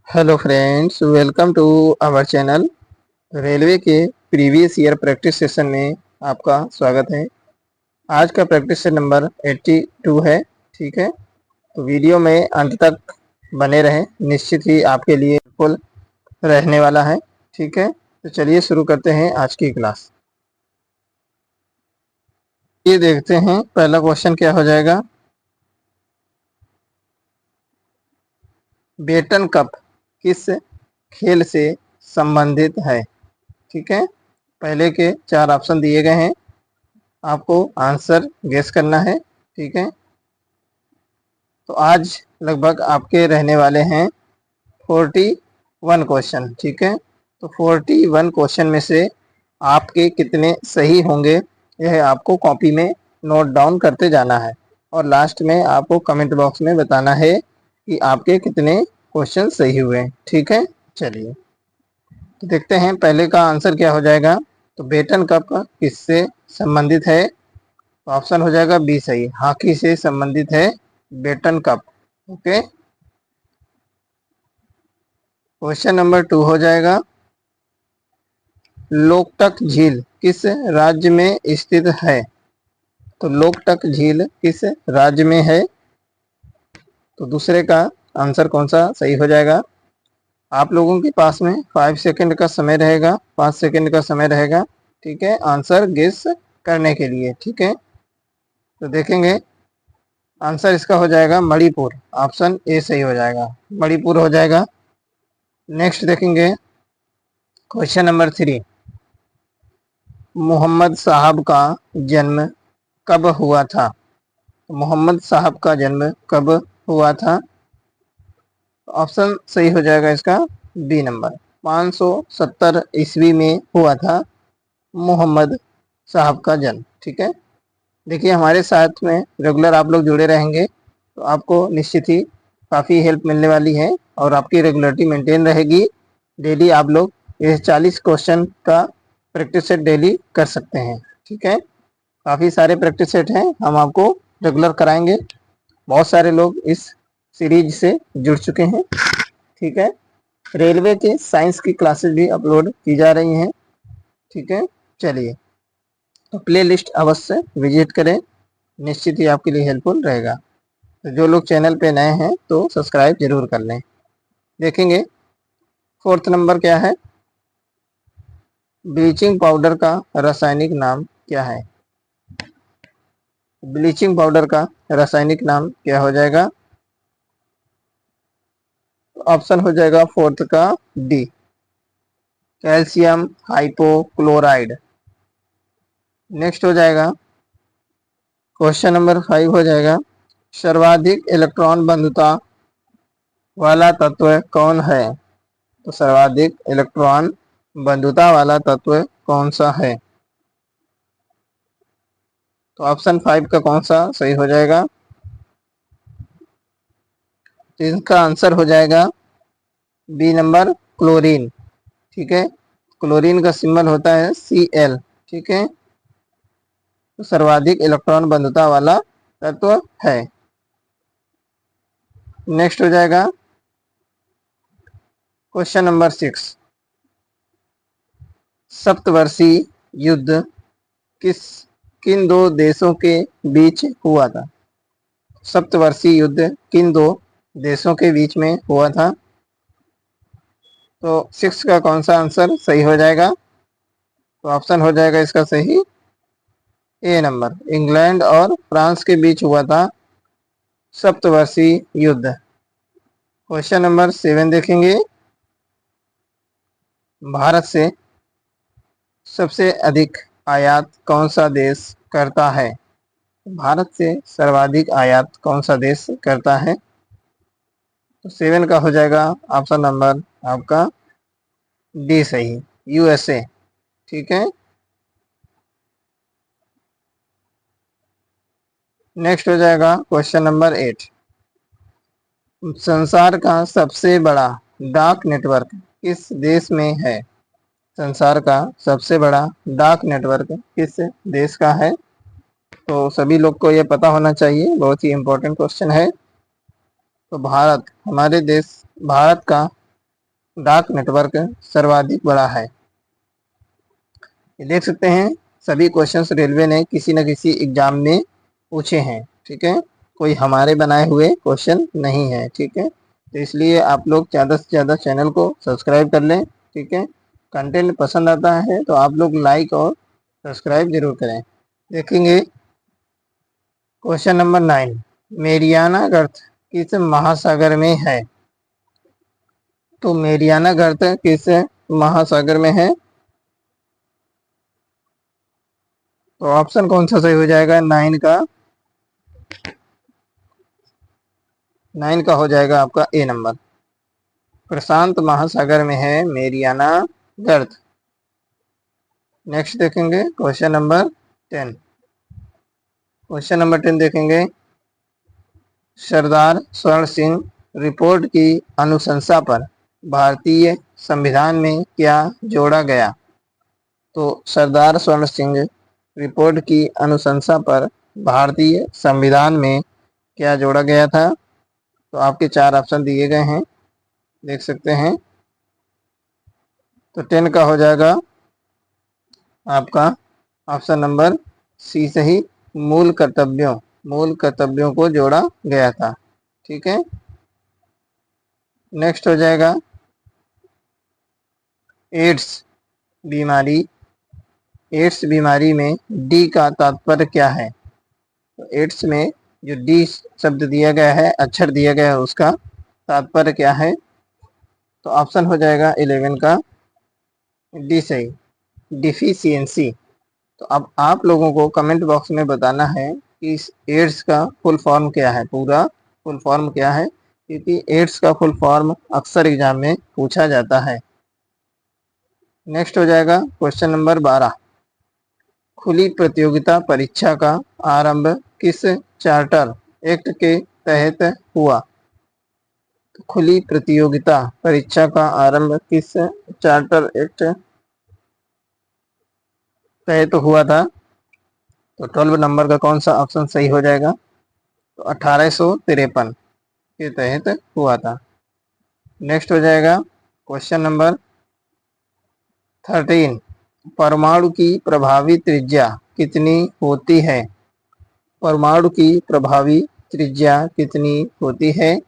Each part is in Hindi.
Hello friends, welcome to our channel. Railway के प्रीवियस ईयर प्रैक्टिस सेशन में आपका स्वागत है। आज का प्रैक्टिस सेशन नंबर 82 है। ठीक है, तो वीडियो में अंत तक बने रहें, निश्चित ही आपके लिए हेल्पफुल रहने वाला है। ठीक है, तो चलिए शुरू करते हैं आज की क्लास। ये देखते हैं पहला क्वेश्चन क्या हो जाएगा। बेटन कप किस खेल से संबंधित है। ठीक है, पहले के 4 ऑप्शन दिए गए हैं, आपको आंसर गेस करना है। ठीक है, तो आज लगभग आपके रहने वाले हैं 41 क्वेश्चन। ठीक है, तो 41 क्वेश्चन में से आपके कितने सही होंगे यह आपको कॉपी में नोट डाउन करते जाना है और लास्ट में आपको कमेंट बॉक्स में बताना है कि आपके कितने क्वेश्चन सही हुए। ठीक है, चलिए तो देखते हैं पहले का आंसर क्या हो जाएगा। तो बेटन कप किससे संबंधित है, तो ऑप्शन हो जाएगा बी सही, हॉकी से संबंधित है Beighton cup. Okay, question number 2 हो जाएगा, लोकटक झील किस राज्य में स्थित है। तो लोकटक झील किस राज्य में है, तो दूसरे का आंसर कौन सा सही हो जाएगा। आप लोगों के पास में 5 सेकंड का समय रहेगा, 5 सेकंड का समय रहेगा। ठीक है, आंसर गेस करने के लिए। ठीक है, तो देखेंगे आंसर इसका हो जाएगा मणिपुर, ऑप्शन ए सही हो जाएगा, मणिपुर हो जाएगा। नेक्स्ट देखेंगे क्वेश्चन नंबर 3, मोहम्मद साहब का जन्म कब हुआ था। तो मोहम्मद साहब का जन्म कब हुआ था, ऑप्शन सही हो जाएगा इसका बी नंबर, 570 ईस्वी में हुआ था मोहम्मद साहब का जन्म। ठीक है, देखिए हमारे साथ में रेगुलर आप लोग जुड़े रहेंगे तो आपको निश्चित ही काफ़ी हेल्प मिलने वाली है और आपकी रेगुलरिटी मेंटेन रहेगी। डेली आप लोग ये 40 क्वेश्चन का प्रैक्टिस सेट डेली कर सकते हैं। ठीक है, काफ़ी सारे प्रैक्टिस सेट हैं, हम आपको रेगुलर कराएंगे। बहुत सारे लोग इस सीरीज से जुड़ चुके हैं। ठीक है, रेलवे के साइंस की क्लासेस भी अपलोड की जा रही हैं। ठीक है, चलिए तो प्ले लिस्ट अवश्य विजिट करें, निश्चित ही आपके लिए हेल्पफुल रहेगा। तो जो लोग चैनल पे नए हैं तो सब्सक्राइब जरूर कर लें। देखेंगे 4th नंबर क्या है, ब्लीचिंग पाउडर का रासायनिक नाम क्या है। ब्लीचिंग पाउडर का रासायनिक नाम क्या हो जाएगा, ऑप्शन हो जाएगा 4th का डी, कैल्शियम हाइपोक्लोराइड। नेक्स्ट हो जाएगा क्वेश्चन नंबर 5 हो जाएगा, सर्वाधिक इलेक्ट्रॉन बंधुता वाला तत्व कौन है। तो सर्वाधिक इलेक्ट्रॉन बंधुता वाला तत्व कौन सा है, तो ऑप्शन 5 का कौन सा सही हो जाएगा, तो इसका आंसर हो जाएगा बी नंबर, क्लोरीन। ठीक है, क्लोरीन का सिंबल होता है Cl। ठीक है, तो सर्वाधिक इलेक्ट्रॉन बंधुता वाला तत्व है। नेक्स्ट हो जाएगा क्वेश्चन नंबर 6, सप्तवर्षीय युद्ध किन दो देशों के बीच हुआ था। सप्तवर्षीय युद्ध किन दो देशों के बीच में हुआ था, तो 6 का कौन सा आंसर सही हो जाएगा, तो ऑप्शन हो जाएगा इसका सही ए नंबर, इंग्लैंड और फ्रांस के बीच हुआ था सप्तवर्षीय युद्ध। क्वेश्चन नंबर 7 देखेंगे, भारत से सबसे अधिक आयात कौन सा देश करता है। भारत से सर्वाधिक आयात कौन सा देश करता है, तो 7 का हो जाएगा ऑप्शन नंबर आपका डी सही, यूएसए। ठीक है, नेक्स्ट हो जाएगा क्वेश्चन नंबर 8, संसार का सबसे बड़ा डाक नेटवर्क किस देश में है। संसार का सबसे बड़ा डाक नेटवर्क किस देश का है, तो सभी लोग को यह पता होना चाहिए, बहुत ही इम्पोर्टेंट क्वेश्चन है। तो भारत, हमारे देश भारत का डाक नेटवर्क सर्वाधिक बड़ा है? ये देख सकते हैं सभी क्वेश्चंस रेलवे ने किसी न किसी एग्जाम में पूछे हैं, ठीक है, कोई हमारे बनाए हुए क्वेश्चन नहीं है, ठीक है। तो इसलिए आप लोग ज़्यादा से ज़्यादा चैनल को सब्सक्राइब कर लें, ठीक है। कंटेंट पसंद आता है तो आप लोग लाइक और सब्सक्राइब जरूर करें। देखेंगे क्वेश्चन नंबर 9, मेरियाना गर्त किस महासागर में है? तो मेरियाना गर्त किस महासागर में है? तो ऑप्शन कौन सा सही हो जाएगा? 9 का हो जाएगा आपका ए नंबर। प्रशांत महासागर में है मेरियाना गर्त। नेक्स्ट देखेंगे क्वेश्चन नंबर 10। क्वेश्चन नंबर 10 देखेंगे, सरदार स्वर्ण सिंह रिपोर्ट की अनुशंसा पर भारतीय संविधान में क्या जोड़ा गया? तो सरदार स्वर्ण सिंह रिपोर्ट की अनुशंसा पर भारतीय संविधान में क्या जोड़ा गया था? तो आपके 4 ऑप्शन दिए गए हैं, देख सकते हैं। तो 10 का हो जाएगा आपका ऑप्शन नंबर सी सही, मूल कर्तव्यों को जोड़ा गया था, ठीक है। नेक्स्ट हो जाएगा एड्स बीमारी। एड्स बीमारी में डी का तात्पर्य क्या है? तो एड्स में जो डी शब्द दिया गया है, अक्षर दिया गया है, उसका तात्पर्य क्या है? तो ऑप्शन हो जाएगा 11 का डी सही, डिफिशियंसी। तो अब आप लोगों को कमेंट बॉक्स में बताना है कि इस एड्स का फुल फॉर्म क्या है, पूरा फुल फॉर्म क्या है, क्योंकि एड्स का फुल फॉर्म अक्सर एग्जाम में पूछा जाता है। नेक्स्ट हो जाएगा क्वेश्चन नंबर 12, खुली प्रतियोगिता परीक्षा का आरंभ किस चार्टर एक्ट के तहत हुआ? तो खुली प्रतियोगिता परीक्षा का आरंभ किस चार्टर एक्ट तहत हुआ था? तो 12 नंबर का कौन सा ऑप्शन सही हो जाएगा? तो 1853 के तहत हुआ था। नेक्स्ट हो जाएगा क्वेश्चन नंबर 13, परमाणु की प्रभावी त्रिज्या कितनी होती है? परमाणु की प्रभावी त्रिज्या कितनी होती है?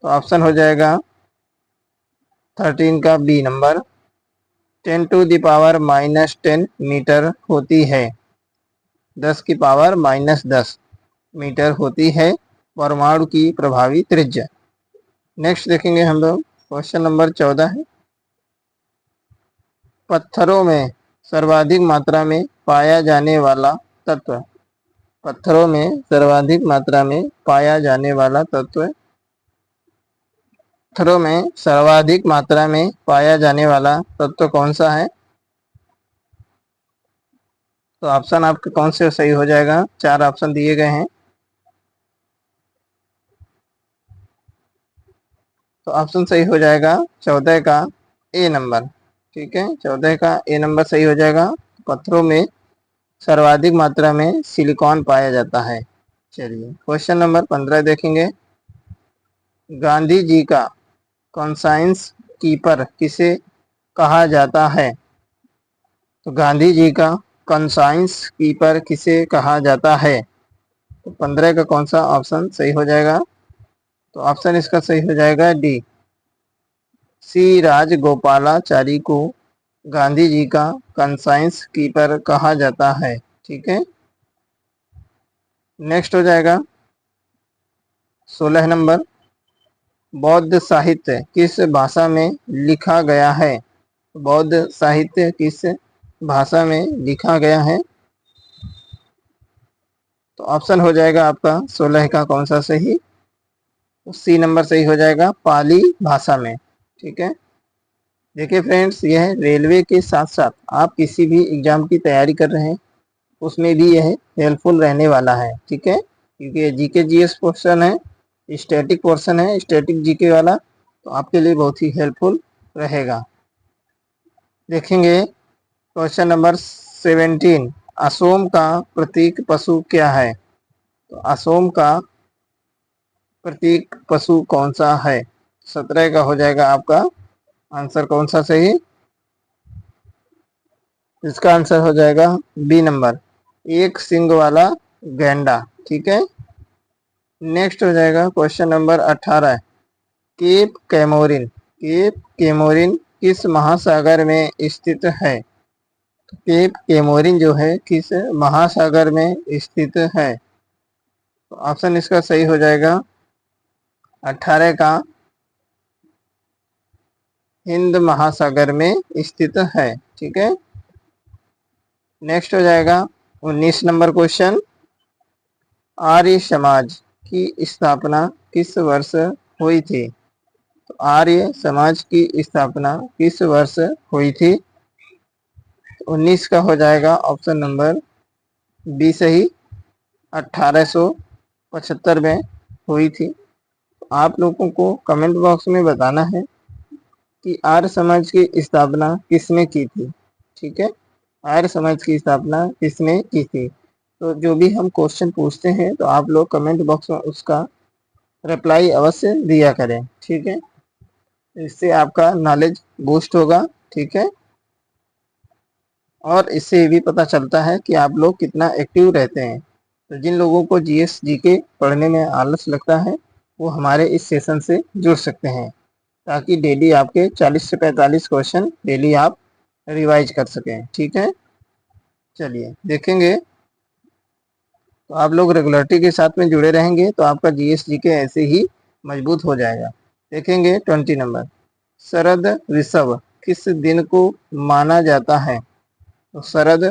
तो ऑप्शन हो जाएगा 13 का बी नंबर, 10⁻⁻10 मीटर होती है। 10 की पावर -10 मीटर होती है परमाणु की प्रभावी त्रिज्या। नेक्स्ट देखेंगे हम लोग क्वेश्चन नंबर 14 है, पत्थरों में सर्वाधिक मात्रा में पाया जाने वाला तत्व। पत्थरों में सर्वाधिक मात्रा में पाया जाने वाला तत्व, पत्थरों में सर्वाधिक मात्रा में पाया जाने वाला तत्व कौन सा है? तो ऑप्शन आपके कौन से सही हो जाएगा? 4 ऑप्शन दिए गए हैं। तो ऑप्शन सही हो जाएगा 14 का ए नंबर, ठीक है, 14 का ए नंबर सही हो जाएगा। पत्थरों में सर्वाधिक मात्रा में सिलिकॉन पाया जाता है। चलिए क्वेश्चन नंबर 15 देखेंगे, गांधी जी का कॉन्साइंस कीपर किसे कहा जाता है? तो गांधी जी का कॉन्साइंस कीपर किसे कहा जाता है? तो 15 का कौन सा ऑप्शन सही हो जाएगा? तो ऑप्शन इसका सही हो जाएगा डी, सी राजगोपालाचारी को गांधी जी का कॉन्साइंस कीपर कहा जाता है, ठीक है। नेक्स्ट हो जाएगा 16 नंबर, बौद्ध साहित्य किस भाषा में लिखा गया है? बौद्ध साहित्य किस भाषा में लिखा गया है? तो ऑप्शन हो जाएगा आपका 16 का कौन सा सही? तो सी नंबर सही हो जाएगा, पाली भाषा में, ठीक है। देखिए फ्रेंड्स, यह रेलवे के साथ साथ आप किसी भी एग्जाम की तैयारी कर रहे हैं उसमें भी यह हेल्पफुल रहने वाला है, ठीक है, क्योंकि जीके जीएस पोर्शन है, स्टैटिक पोर्शन है, स्टैटिक जीके वाला, तो आपके लिए बहुत ही हेल्पफुल रहेगा। देखेंगे क्वेश्चन नंबर 17, असोम का प्रतीक पशु क्या है? तो असोम का प्रतीक पशु कौन सा है? 17 का हो जाएगा आपका आंसर कौन सा सही? इसका आंसर हो जाएगा बी नंबर, एक सींग वाला गैंडा। ठीक है, नेक्स्ट हो जाएगा question number 18। Cape Comorin, cape Comorin किस महासागर में स्थित है? केप कैमोरिन जो है किस महासागर में स्थित है? तो ऑप्शन इसका सही हो जाएगा 18 का हिंद महासागर में स्थित है। ठीक है, नेक्स्ट हो जाएगा 19 नंबर क्वेश्चन। आर्य समाज की स्थापना किस वर्ष हुई थी? तो आर्य समाज की स्थापना किस वर्ष हुई थी? 19 का हो जाएगा ऑप्शन नंबर बी सही, 1875 में हुई थी। तो आप लोगों को कमेंट बॉक्स में बताना है कि आर्य समाज की स्थापना किसने की थी। ठीक है, आर्य समाज की स्थापना किसने की थी? तो जो भी हम क्वेश्चन पूछते हैं तो आप लोग कमेंट बॉक्स में उसका रिप्लाई अवश्य दिया करें। ठीक है, इससे आपका नॉलेज बूस्ट होगा। ठीक है, और इससे भी पता चलता है कि आप लोग कितना एक्टिव रहते हैं। तो जिन लोगों को जीएस जीके पढ़ने में आलस लगता है वो हमारे इस सेशन से जुड़ सकते हैं, ताकि डेली आपके 40 से 45 क्वेश्चन डेली आप रिवाइज कर सकें। ठीक है, चलिए देखेंगे। तो आप लोग रेगुलरिटी के साथ में जुड़े रहेंगे तो आपका जीएस जीके ऐसे ही मजबूत हो जाएगा। देखेंगे 20 नंबर। शरद विषव किस दिन को माना जाता है? तो शरद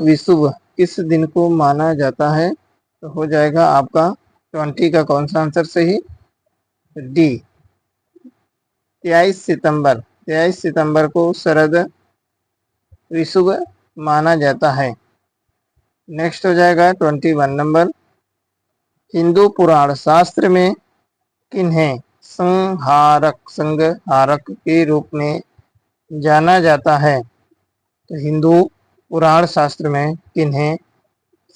विषुव किस दिन को माना जाता है? तो हो जाएगा आपका 20 का कौन सा आंसर सही? डी, 23 सितंबर। 23 सितंबर को शरद विषुव माना जाता है। नेक्स्ट हो जाएगा 21 नंबर। हिंदू पुराण शास्त्र में किन्हें संहारक के रूप में जाना जाता है? तो हिंदू पुराण शास्त्र में किन्हें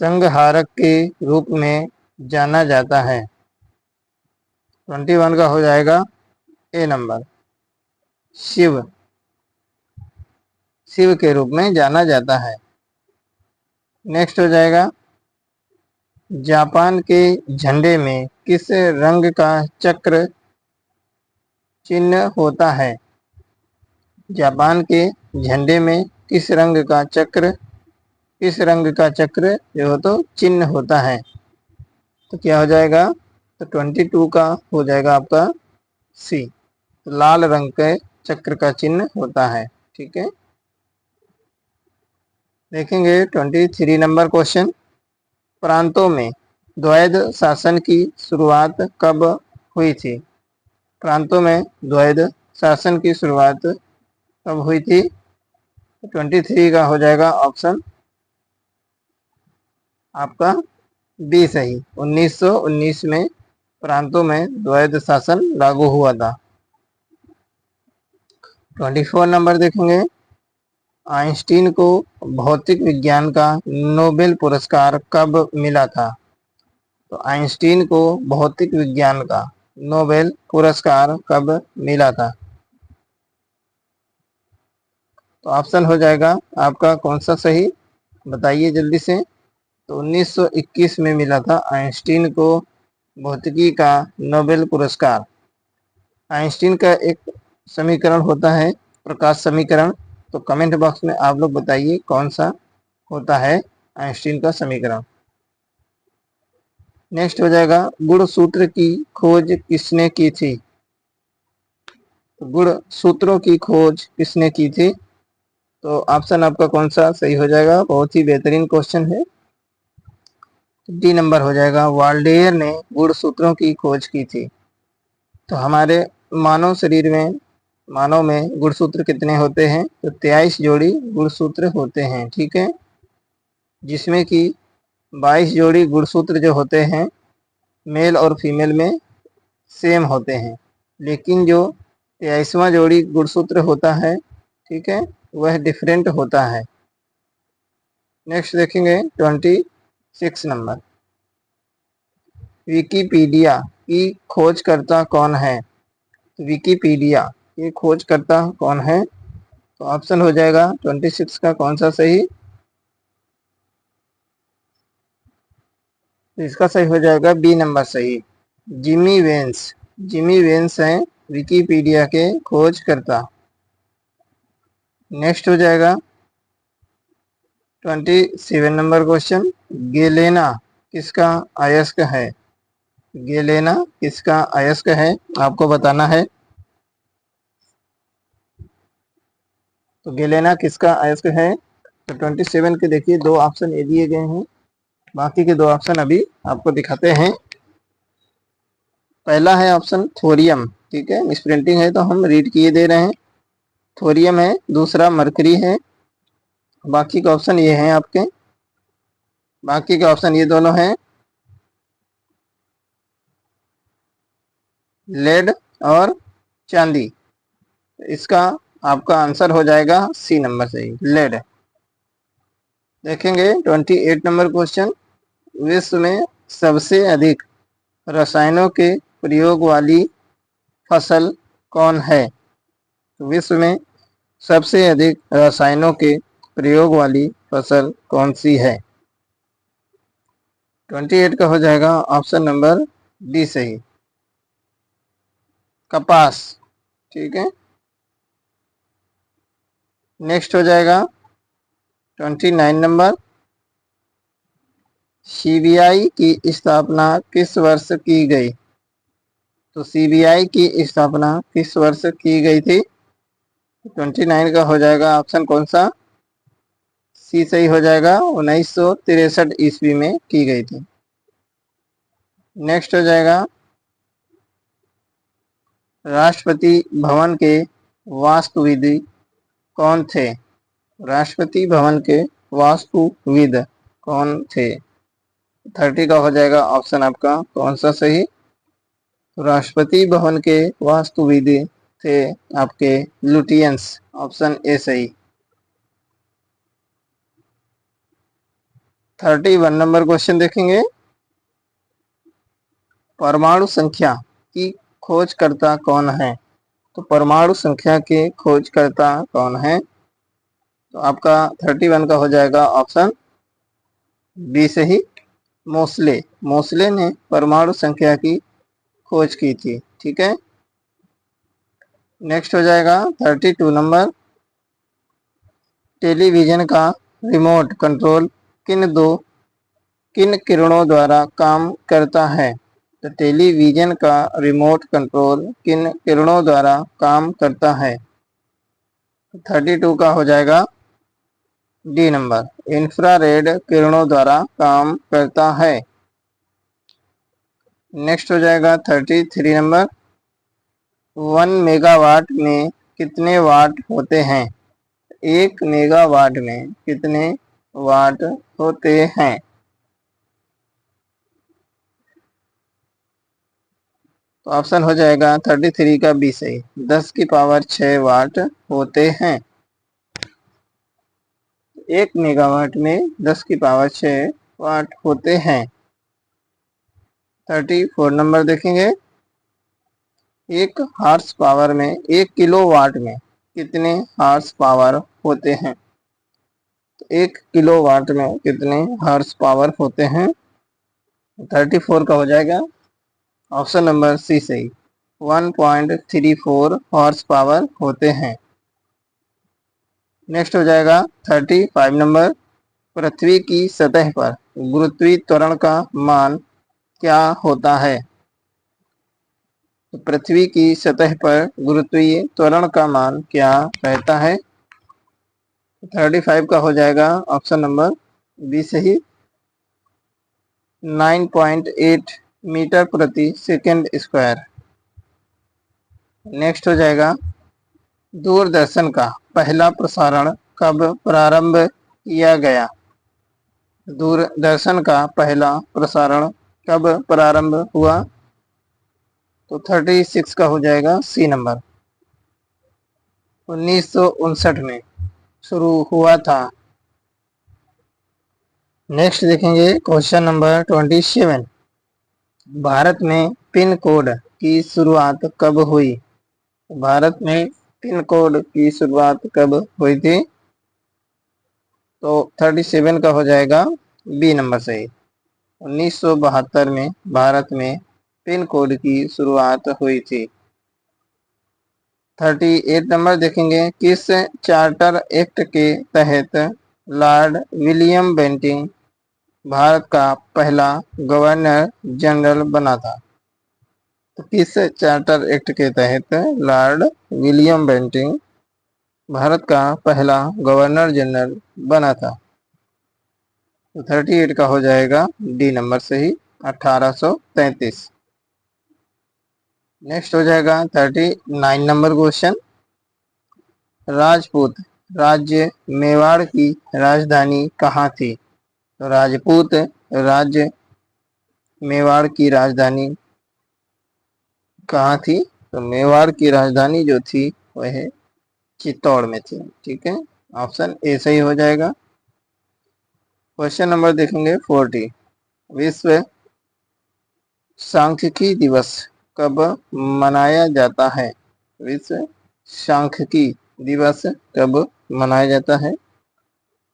संहारक के रूप में जाना जाता है? 21 का हो जाएगा ए नंबर, शिव, शिव के रूप में जाना जाता है। नेक्स्ट हो जाएगा जापान के झंडे में किस रंग का चक्र चिन्ह होता है? जापान के झंडे में किस रंग का चक्र जो हो तो चिन्ह होता है? तो क्या हो जाएगा? तो 22 का हो जाएगा आपका सी, लाल रंग के चक्र का चिन्ह होता है। ठीक है, देखेंगे 23 नंबर क्वेश्चन। प्रांतों में द्वैध शासन की शुरुआत कब हुई थी? प्रांतों में द्वैध शासन की शुरुआत कब हुई थी? 23 का हो जाएगा ऑप्शन आपका बी सही, 1919 में प्रांतों में द्वैध शासन लागू हुआ था। 24 नंबर देखेंगे। आइंस्टीन को भौतिक विज्ञान का नोबेल पुरस्कार कब मिला था? तो आइंस्टीन को भौतिक विज्ञान का नोबेल पुरस्कार कब मिला था? तो ऑप्शन हो जाएगा आपका कौन सा सही, बताइए जल्दी से। तो 1921 में मिला था आइंस्टीन को भौतिकी का नोबेल पुरस्कार। आइंस्टीन का एक समीकरण होता है प्रकाश समीकरण, तो कमेंट बॉक्स में आप लोग बताइए कौन सा होता है आइंस्टीन का समीकरण। नेक्स्ट हो जाएगा गुण सूत्र की खोज किसने की थी? गुण सूत्रों की खोज किसने की थी? तो ऑप्शन आपका कौन सा सही हो जाएगा? बहुत ही बेहतरीन क्वेश्चन है, डी नंबर हो जाएगा, वाल्डेयर ने गुण सूत्रों की खोज की थी। तो हमारे मानव शरीर में, मानव में गुणसूत्र कितने होते हैं? तो 23 जोड़ी गुणसूत्र होते हैं। ठीक है, जिसमें कि 22 जोड़ी गुणसूत्र जो होते हैं मेल और फीमेल में सेम होते हैं, लेकिन जो 23वां जोड़ी गुणसूत्र होता है, ठीक है, वह डिफरेंट होता है। नेक्स्ट देखेंगे 26 नंबर। विकिपीडिया की खोजकर्ता कौन है? विकिपीडिया की खोजकर्ता कौन है? तो ऑप्शन हो जाएगा 26 का कौन सा सही? तो इसका सही हो जाएगा बी नंबर सही, जिमी वेंस। जिमी वेंस हैं विकिपीडिया के खोजकर्ता। नेक्स्ट हो जाएगा 27 नंबर क्वेश्चन, गेलेना किसका अयस्क है? गेलेना किसका अयस्क है आपको बताना है। तो गेलेना किसका अयस्क है? तो 27 के देखिए दो ऑप्शन ये दिए गए हैं, बाकी के दो ऑप्शन अभी आपको दिखाते हैं। पहला है ऑप्शन थोरियम, ठीक है, मिसप्रिंटिंग है तो हम रीड किए दे रहे हैं। थोरियम है, दूसरा मरकरी है। बाकी के ऑप्शन ये हैं आपके, बाकी के ऑप्शन ये दोनों हैं, लेड और चांदी। इसका आपका आंसर हो जाएगा सी नंबर सही, लेड। देखेंगे 28 नंबर क्वेश्चन, विश्व में सबसे अधिक रसायनों के प्रयोग वाली फसल कौन है? तो विश्व में सबसे अधिक रसायनों के प्रयोग वाली फसल कौन सी है? 28 का हो जाएगा ऑप्शन नंबर डी सही, कपास, ठीक है। नेक्स्ट हो जाएगा 29 नंबर, सीबीआई की स्थापना किस वर्ष की गई? तो सीबीआई की स्थापना किस वर्ष की गई थी? 29 का हो जाएगा ऑप्शन कौन सा? सी सही हो जाएगा, 1963 ईस्वी में की गई थी। नेक्स्ट हो जाएगा राष्ट्रपति भवन के वास्तुविद कौन थे? राष्ट्रपति भवन के वास्तुविद कौन थे? 30 का हो जाएगा ऑप्शन आपका कौन सा सही? राष्ट्रपति भवन के वास्तुविद थे आपके लुटियंस, ऑप्शन ए सही। 31 नंबर क्वेश्चन देखेंगे, परमाणु संख्या की खोजकर्ता कौन है? तो परमाणु संख्या के खोजकर्ता कौन है? तो आपका 31 का हो जाएगा ऑप्शन बी सही, मोस्ले। मोस्ले ने परमाणु संख्या की खोज की थी, ठीक है। नेक्स्ट हो जाएगा 32 नंबर, टेलीविजन का रिमोट कंट्रोल किन किरणों द्वारा काम करता है? तो टेलीविजन का रिमोट कंट्रोल किन किरणों द्वारा काम करता है? 32 का हो जाएगा डी नंबर, इंफ्रारेड किरणों द्वारा काम करता है। नेक्स्ट हो जाएगा 33 नंबर, 1 मेगावाट में कितने वाट होते हैं? 1 मेगावाट में कितने वाट होते हैं? तो ऑप्शन हो जाएगा 33 का बी सही, 10 की पावर 6 वाट होते हैं। 1 मेगावाट में 10 की पावर 6 वाट होते हैं। 34 नंबर देखेंगे, 1 हॉर्स पावर में 1 किलोवाट में कितने हॉर्स पावर होते हैं? तो 1 किलोवाट में कितने हॉर्स पावर होते हैं? 34 का हो जाएगा ऑप्शन नंबर सी सही, 1.34 हॉर्स पावर होते हैं। नेक्स्ट हो जाएगा 35 नंबर, पृथ्वी की सतह पर गुरुत्वीय त्वरण का मान क्या होता है? तो पृथ्वी की सतह पर गुरुत्वीय त्वरण का मान क्या रहता है? 35 का हो जाएगा ऑप्शन नंबर बी सही, 9.8 मीटर प्रति सेकंड स्क्वायर। नेक्स्ट हो जाएगा दूरदर्शन का पहला प्रसारण कब प्रारंभ किया गया? दूरदर्शन का पहला प्रसारण कब प्रारंभ हुआ? तो 36 का हो जाएगा सी नंबर, 1959 में शुरू हुआ था। नेक्स्ट देखेंगे क्वेश्चन नंबर 27, भारत में पिन कोड की शुरुआत कब हुई? भारत में पिन कोड की शुरुआत कब हुई थी? तो 37 का हो जाएगा बी नंबर सही। 1972 में भारत में पिन कोड की शुरुआत हुई थी। 38 नंबर देखेंगे, किस चार्टर एक्ट के तहत लॉर्ड विलियम बेंटिंग भारत का पहला गवर्नर जनरल बना था? तो किस चार्टर एक्ट के तहत लॉर्ड विलियम बेंटिंग भारत का पहला गवर्नर जनरल बना था? तो 38 का हो जाएगा डी नंबर सही, 1833। नेक्स्ट हो जाएगा 39 नंबर क्वेश्चन। राजपूत राज्य मेवाड़ की राजधानी कहाँ थी? तो राजपूत राज्य मेवाड़ की राजधानी कहाँ थी? तो मेवाड़ की राजधानी जो थी वह चित्तौड़ में थी। ठीक है, ऑप्शन ए सही हो जाएगा। क्वेश्चन नंबर देखेंगे 40। विश्व सांख्यिकी दिवस कब मनाया जाता है? विश्व सांख्यिकी दिवस कब मनाया जाता है?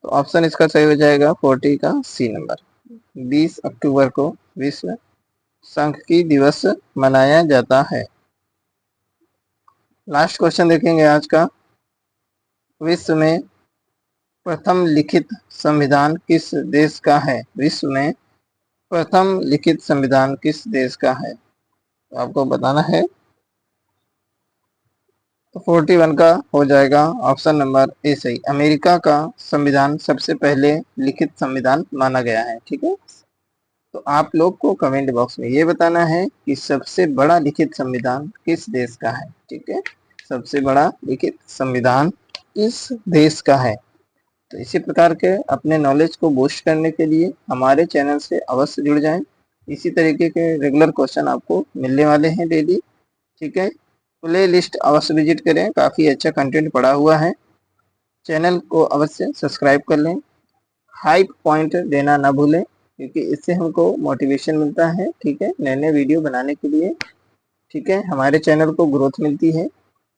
तो ऑप्शन इसका सही हो जाएगा 40 का सी नंबर। 20 अक्टूबर को विश्व सांख्यिकी दिवस मनाया जाता है। लास्ट क्वेश्चन देखेंगे आज का। विश्व में प्रथम लिखित संविधान किस देश का है? विश्व में प्रथम लिखित संविधान किस देश का है? तो आपको बताना है। तो 41 का हो जाएगा ऑप्शन नंबर ए सही। अमेरिका का संविधान सबसे पहले लिखित संविधान माना गया है। ठीक है, तो आप लोग को कमेंट बॉक्स में ये बताना है कि सबसे बड़ा लिखित संविधान किस देश का है। ठीक है, सबसे बड़ा लिखित संविधान किस देश का है? तो इसी प्रकार के अपने नॉलेज को बूस्ट करने के लिए हमारे चैनल से अवश्य जुड़ जाएं। इसी तरीके के रेगुलर क्वेश्चन आपको मिलने वाले हैं डेली। ठीक है, प्ले लिस्ट अवश्य विजिट करें, काफ़ी अच्छा कंटेंट पड़ा हुआ है। चैनल को अवश्य सब्सक्राइब कर लें। हाइप पॉइंट देना ना भूलें, क्योंकि इससे हमको मोटिवेशन मिलता है। ठीक है, नए नए वीडियो बनाने के लिए। ठीक है, हमारे चैनल को ग्रोथ मिलती है।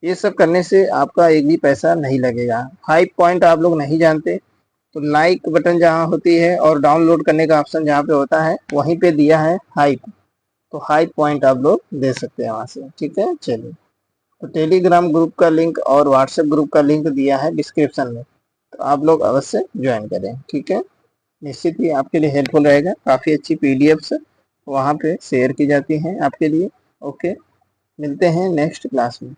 ये सब करने से आपका एक भी पैसा नहीं लगेगा। हाइप पॉइंट आप लोग नहीं जानते तो लाइक बटन जहाँ होती है और डाउनलोड करने का ऑप्शन जहाँ पे होता है वहीं पे दिया है हाइप, तो हाइप पॉइंट आप लोग दे सकते हैं वहाँ से। ठीक है, चलिए, तो टेलीग्राम ग्रुप का लिंक और व्हाट्सएप ग्रुप का लिंक दिया है डिस्क्रिप्शन में, तो आप लोग अवश्य ज्वाइन करें। ठीक है, निश्चित ही आपके लिए हेल्पफुल रहेगा। काफ़ी अच्छी पीडीएफ्स वहाँ पे शेयर की जाती हैं आपके लिए। ओके, मिलते हैं नेक्स्ट क्लास में।